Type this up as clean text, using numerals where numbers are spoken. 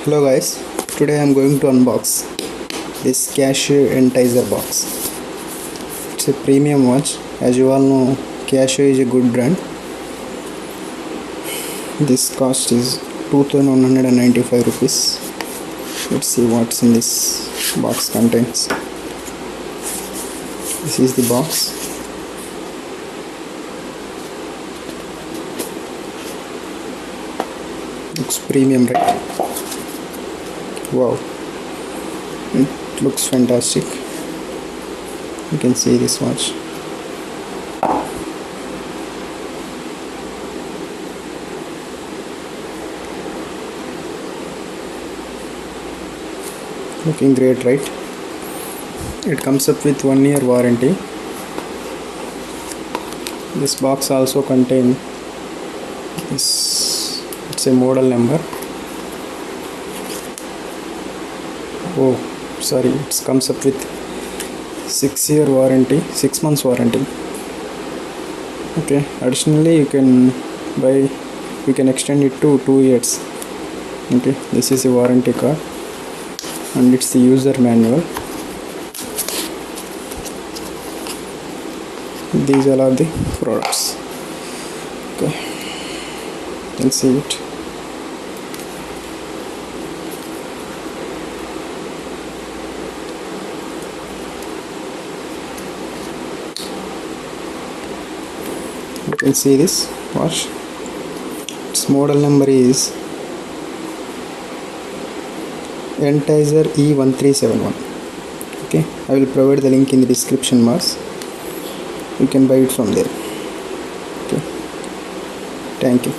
Hello guys, today I am going to unbox this Casio Enticer box. It's a premium watch. As you all know, Casio is a good brand. This cost is 2195 rupees. Let's see what's in this box contains. This is the box. Looks premium, right? Wow, it looks fantastic. You can see this watch. Looking great, right? It comes up with 1 year warranty. This box also contains this. It's a model number. Oh, sorry, it comes up with 6 warranty, 6 months warranty. Okay, additionally you can extend it to 2 years. Okay, this is a warranty card and it's the user manual. These all are the products. Okay, you can see it. You can see this watch. Its model number is Enticer A1371. Okay, I will provide the link in the description box. You can buy it from there. Okay, thank you.